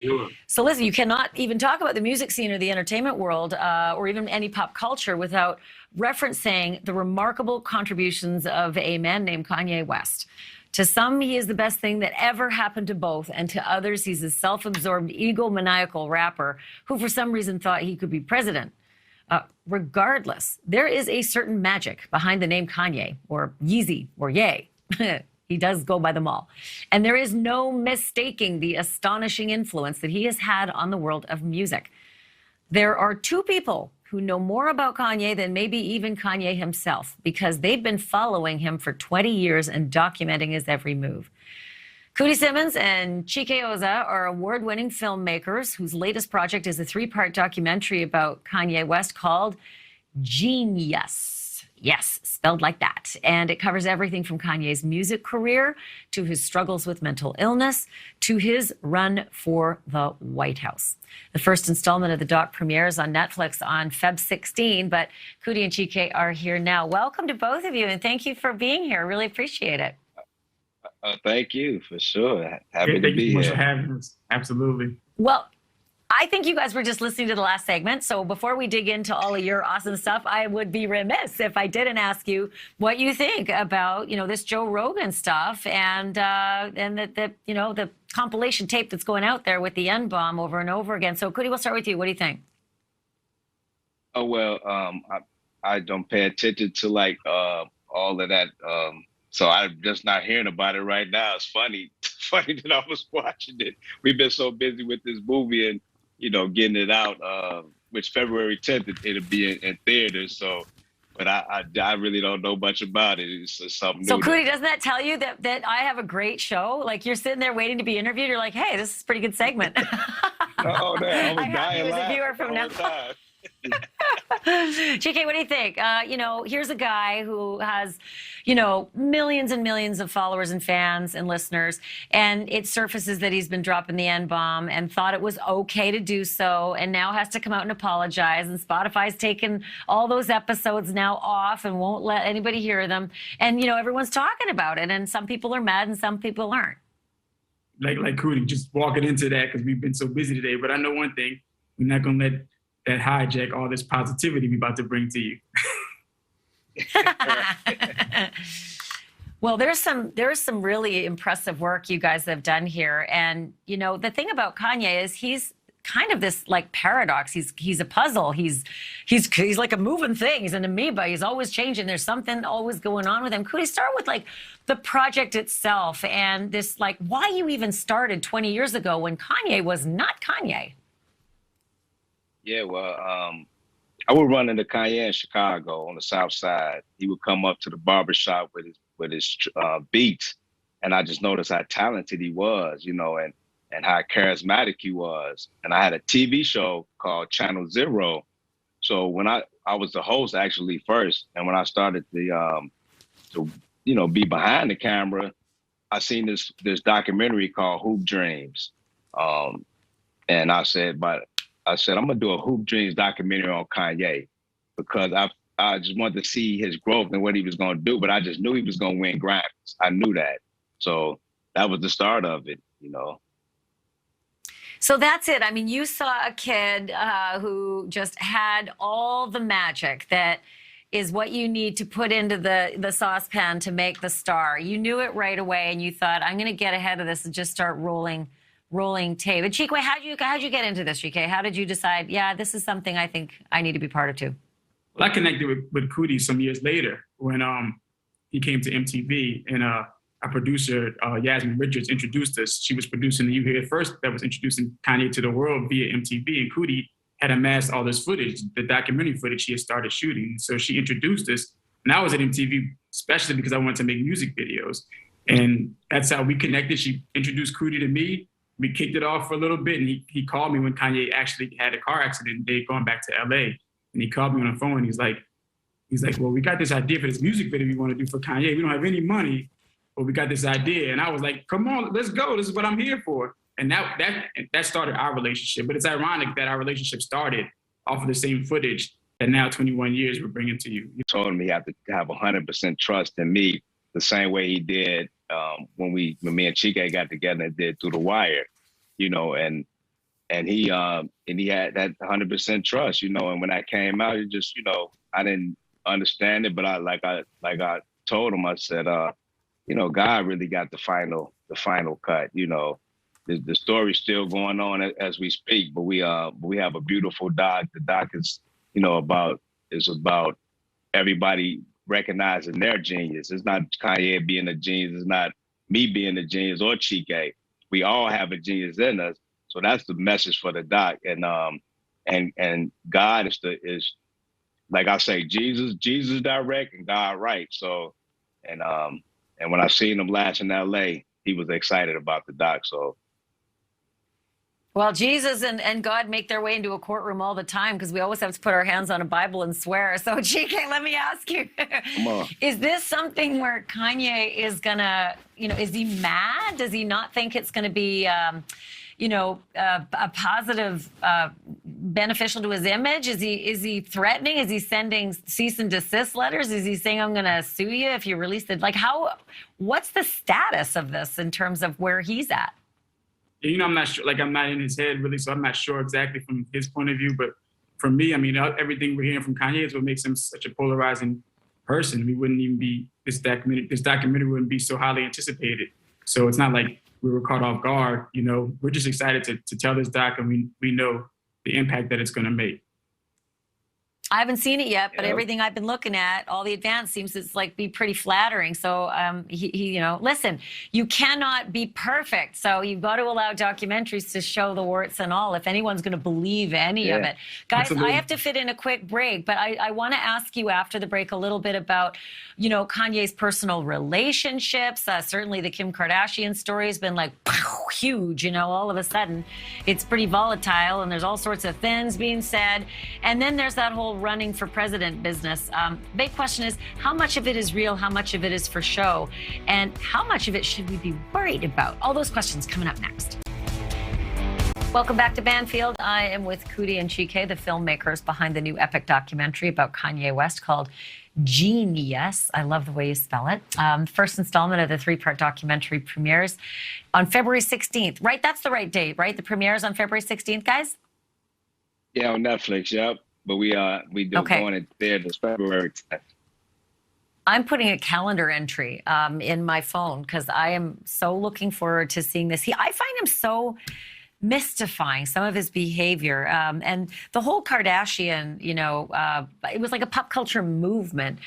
Sure. So listen, you cannot even talk about the music scene or the entertainment world or even any pop culture without referencing the remarkable contributions of a man named Kanye West. To some, he is the best thing that ever happened to both, and to others, he's a self-absorbed, egomaniacal rapper who for some reason thought he could be president. Regardless, there is a certain magic behind the name Kanye, or Yeezy, or Ye. He does go by them all. And there is no mistaking the astonishing influence that he has had on the world of music. There are two people who know more about Kanye than maybe even Kanye himself, because they've been following him for 20 years and documenting his every move. Coodie Simmons and Chike Ozah are award-winning filmmakers whose latest project is a 3-part documentary about Kanye West called Jeenyuhs. Yes, spelled like that. And it covers everything from Kanye's music career to his struggles with mental illness to his run for the White House. The first installment of the doc premieres on Netflix on Feb 16, but Coodie and Chike are here now. Welcome to both of you, and thank you for being here. Really appreciate it. Thank you, for sure. Happy to Thank be you so much here. for having us. Absolutely. Well, I think you guys were just listening to the last segment. So before we dig into all of your awesome stuff, I would be remiss if I didn't ask you what you think about, this Joe Rogan stuff and the compilation tape that's going out there with the N-bomb over and over again. So Coodie, we'll start with you. What do you think? Oh, well, I don't pay attention to all of that. So I'm just not hearing about it right now. It's funny that I was watching it. We've been so busy with this movie and, getting it out, which February 10th, it'll be in theaters. So, but I really don't know much about it. It's something new. So Coodie, doesn't that tell you that I have a great show? Like you're sitting there waiting to be interviewed. You're like, hey, this is a pretty good segment. Oh, no, I was I have you as a viewer from now on. Chike, what do you think? Here's a guy who has, millions and millions of followers and fans and listeners, and it surfaces that he's been dropping the N-bomb and thought it was okay to do so, and now has to come out and apologize, and Spotify's taken all those episodes now off and won't let anybody hear them, and, everyone's talking about it, and some people are mad and some people aren't. Like Coodie, just walking into that because we've been so busy today, but I know one thing, we're not going to let that hijack all this positivity we're about to bring to you. Well, there's some really impressive work you guys have done here. And, the thing about Kanye is he's kind of this paradox. He's a puzzle. He's like a moving thing. He's an amoeba. He's always changing. There's something always going on with him. Could we start with the project itself and this why you even started 20 years ago when Kanye was not Kanye? Yeah, well, I would run into Kanye in Chicago on the South Side. He would come up to the barbershop with his beats, and I just noticed how talented he was, and how charismatic he was. And I had a TV show called Channel Zero. So when I was the host actually first, and when I started to be behind the camera, I seen this documentary called Hoop Dreams, and I said, I'm gonna do a Hoop Dreams documentary on Kanye because I just wanted to see his growth and what he was gonna do, but I just knew he was gonna win Grammys. I knew that. So that was the start of it, So that's it. I mean, you saw a kid who just had all the magic that is what you need to put into the saucepan to make the star. You knew it right away and you thought, I'm gonna get ahead of this and just start rolling tape. And Chike, how'd you get into this, Chike? How did you decide, yeah, this is something I think I need to be part of too? Well, I connected with Coodie some years later when he came to MTV, and our producer, Yasmin Richards, introduced us. She was producing the You Hear It First that was introducing Kanye to the world via MTV, and Coodie had amassed all this footage, the documentary footage she had started shooting. So she introduced us, and I was at MTV especially because I wanted to make music videos. And that's how we connected. She introduced Coodie to me. We kicked it off for a little bit, and he called me when Kanye actually had a car accident. They going back to LA, and he called me on the phone. And he's like, well, we got this idea for this music video we want to do for Kanye. We don't have any money, but we got this idea. And I was like, come on, let's go. This is what I'm here for. And that started our relationship. But it's ironic that our relationship started off of the same footage that now 21 years we're bringing to you. He told me he had to have 100% trust in me, the same way he did when me and Chike got together and did Through the Wire, and and he had that 100% trust, you know. And when I came out, it just, you know, I didn't understand it, but I told him, I said, you know, God really got the final cut, you know. The story's still going on as we speak, but we have a beautiful doc. The doc is, you know, about everybody recognizing their genius. It's not Kanye being a genius. It's not me being a genius or Chike. We all have a genius in us. So that's the message for the doc. And God is like I say, Jesus direct and God right. So and when I seen him last in LA, he was excited about the doc. So well, Jesus and God make their way into a courtroom all the time because we always have to put our hands on a Bible and swear. So, Chike, let me ask you, is this something where Kanye is going to, you know, is he mad? Does he not think it's going to be, you know, a positive, beneficial to his image? Is he threatening? Is he sending cease and desist letters? Is he saying, I'm going to sue you if you release it? Like, what's the status of this in terms of where he's at? You know, I'm not sure, like I'm not in his head really, so I'm not sure exactly from his point of view. But for me, I mean, everything we're hearing from Kanye is what makes him such a polarizing person. We wouldn't even be, this documentary wouldn't be so highly anticipated. So it's not like we were caught off guard, you know. We're just excited to tell this doc, and we know the impact that it's gonna make. I haven't seen it yet, but everything I've been looking at, all the advance seems to like be pretty flattering. So he, you know, listen, you cannot be perfect. So you've got to allow documentaries to show the warts and all, if anyone's going to believe any of it. Guys, absolutely. I have to fit in a quick break, but I want to ask you after the break a little bit about, you know, Kanye's personal relationships. Certainly the Kim Kardashian story has been like huge, you know, all of a sudden it's pretty volatile and there's all sorts of things being said. And then there's that whole running for president business. Big question is, how much of it is real? How much of it is for show? And how much of it should we be worried about? All those questions coming up next. Welcome back to Banfield. I am with Coodie and Chike, the filmmakers behind the new epic documentary about Kanye West called Jeenyuhs. I love the way you spell it. First installment of the 3-part documentary premieres on February 16th, right? That's the right date, right? The premieres on February 16th, guys? Yeah, on Netflix, yep. But we do going it there this February 10th. I'm putting a calendar entry in my phone because I am so looking forward to seeing this. I find him so mystifying, some of his behavior, and the whole Kardashian, you know, it was like a pop culture movement.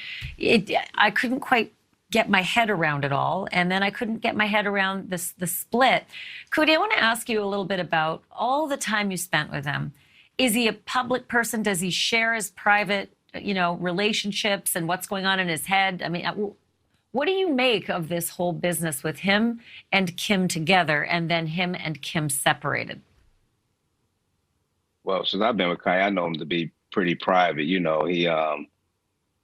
I couldn't quite get my head around it all, and then I couldn't get my head around the split. Coodie, I want to ask you a little bit about all the time you spent with him. Is he a public person? Does he share his private, you know, relationships and what's going on in his head? I mean, what do you make of this whole business with him and Kim together and then him and Kim separated? Well, since I've been with Kanye, I know him to be pretty private. You know, he,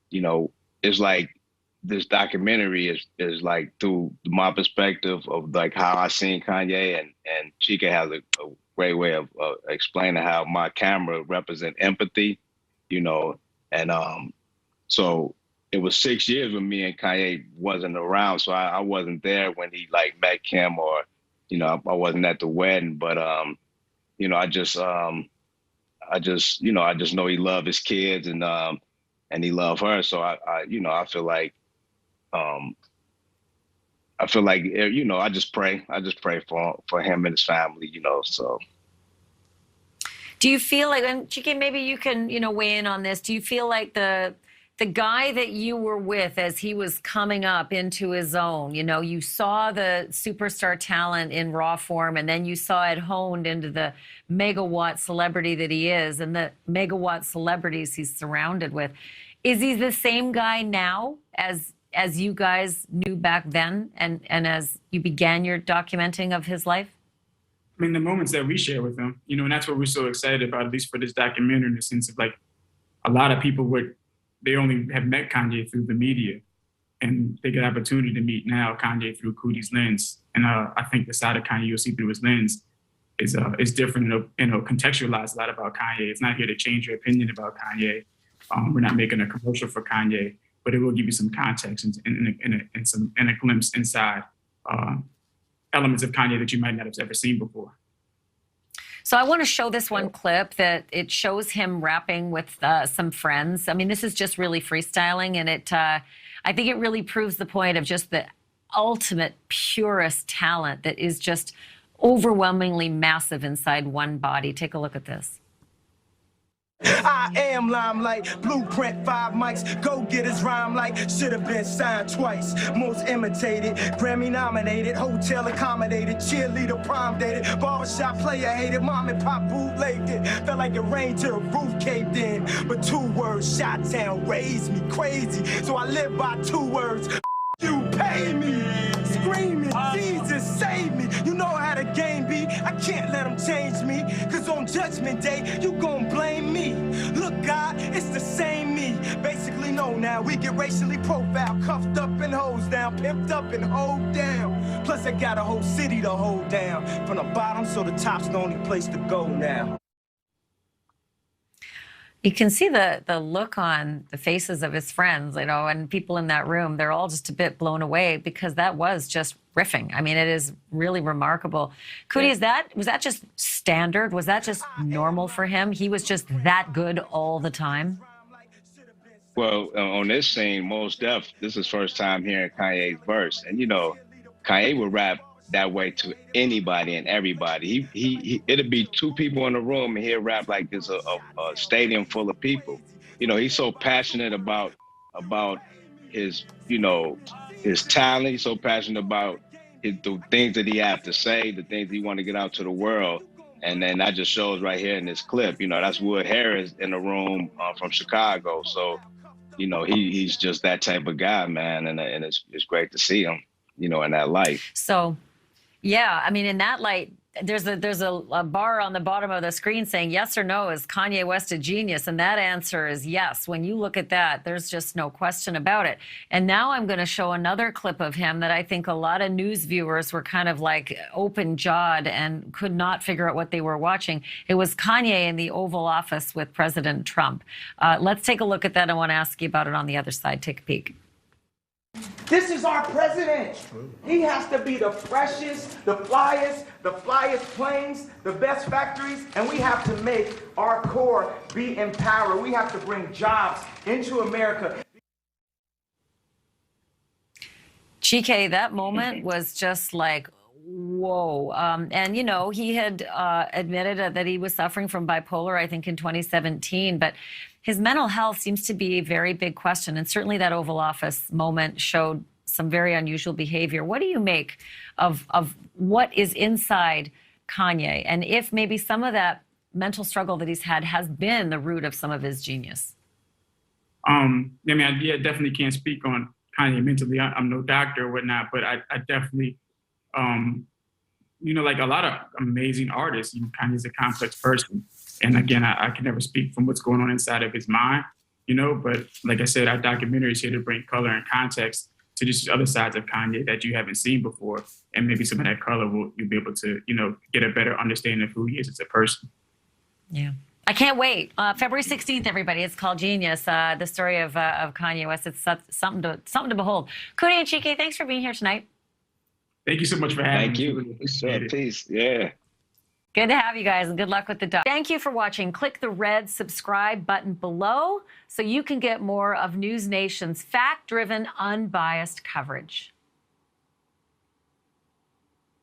you know, it's like this documentary is like through my perspective of like how I seen Kanye, and Chike has a great way of explaining how my camera represent empathy, you know. And so it was 6 years when me and Kanye wasn't around, so I wasn't there when he like met Kim, or, you know, I wasn't at the wedding. But you know, I just you know, I just know he loved his kids, and he loved her. So I you know, I feel like you know, I just pray for him and his family, you know. So do you feel like, and Chike, maybe you can, you know, weigh in on this. Do you feel like the guy that you were with as he was coming up into his own, you know, you saw the superstar talent in raw form, and then you saw it honed into the megawatt celebrity that he is and the megawatt celebrities he's surrounded with. Is he the same guy now as you guys knew back then, and as you began your documenting of his life? I mean, the moments that we share with him, you know, and that's what we're so excited about, at least for this documentary, in the sense of like a lot of people they only have met Kanye through the media, and they get an opportunity to meet now Kanye through Coodie's lens. And I think the side of Kanye you'll see through his lens is different, and it'll contextualize a lot about Kanye. It's not here to change your opinion about Kanye. We're not making a commercial for Kanye, but it will give you some context and a glimpse inside elements of Kanye that you might not have ever seen before. So I want to show this one clip that it shows him rapping with some friends. I mean, this is just really freestyling, and I think it really proves the point of just the ultimate purest talent that is just overwhelmingly massive inside one body. Take a look at this. I am limelight, blueprint, 5 mics, go get his rhyme like should have been signed twice. Most imitated, Grammy nominated, hotel accommodated, cheerleader prom dated, barbershop player hated, mom and pop bootlegged it. Felt like it rained till the roof caved in. But 2 words, Chi-Town raised me crazy. So I live by 2 words, you pay me. Screaming, Jesus save me. You know how the game be. I can't let them change me. Cause on Judgment Day, you gon' blame me. Look, God, it's the same me. Basically, no now. We get racially profiled, cuffed up and hosed down, pimped up and hold down. Plus, I got a whole city to hold down. From the bottom, so the top's the only place to go now. You can see the look on the faces of his friends, you know, and people in that room. They're all just a bit blown away because that was just riffing. I mean, it is really remarkable. Coodie, was that just standard? Was that just normal for him? He was just that good all the time? Well, on this scene, most def, this is first time hearing Kanye's verse. And, you know, Kanye would rap that way to anybody and everybody. It'd be 2 people in the room and he'll rap like there's a stadium full of people. You know, he's so passionate about his, you know, his talent. He's so passionate about the things that he has to say, the things he want to get out to the world. And then that just shows right here in this clip. You know, that's Wood Harris in the room from Chicago. So, you know, he's just that type of guy, man. And it's great to see him, you know, in that light. So, yeah, I mean, in that light, there's a bar on the bottom of the screen saying yes or no, is Kanye West a genius? And that answer is yes. When you look at that, there's just no question about it. And now I'm going to show another clip of him that I think a lot of news viewers were kind of like open-jawed and could not figure out what they were watching. It was Kanye in the Oval Office with President Trump. Let's take a look at that. I want to ask you about it on the other side. Take a peek. This is our president. He has to be the freshest, the flyest planes, the best factories, and we have to make our core be empowered. We have to bring jobs into America. Chike, that moment was just like, whoa. And, you know, he had admitted that he was suffering from bipolar, I think, in 2017. But his mental health seems to be a very big question. And certainly that Oval Office moment showed some very unusual behavior. What do you make of what is inside Kanye? And if maybe some of that mental struggle that he's had has been the root of some of his genius? I mean, I definitely can't speak on Kanye mentally. I'm no doctor or whatnot, but I definitely, you know, like a lot of amazing artists, you know, Kanye's a complex person. And again, I can never speak from what's going on inside of his mind, you know, but like I said, our documentary is here to bring color and context to just other sides of Kanye that you haven't seen before. And maybe some of that color you'll be able to, you know, get a better understanding of who he is as a person. Yeah. I can't wait. February 16th, everybody. It's called Jeenyuhs, the story of Kanye West. It's something to behold. Coodie and Chike, thanks for being here tonight. Thank you so much for having me. Thank you. Sure, peace. Yeah. Good to have you guys, and good luck with the doc. Thank you for watching. Click the red subscribe button below so you can get more of NewsNation's fact-driven, unbiased coverage.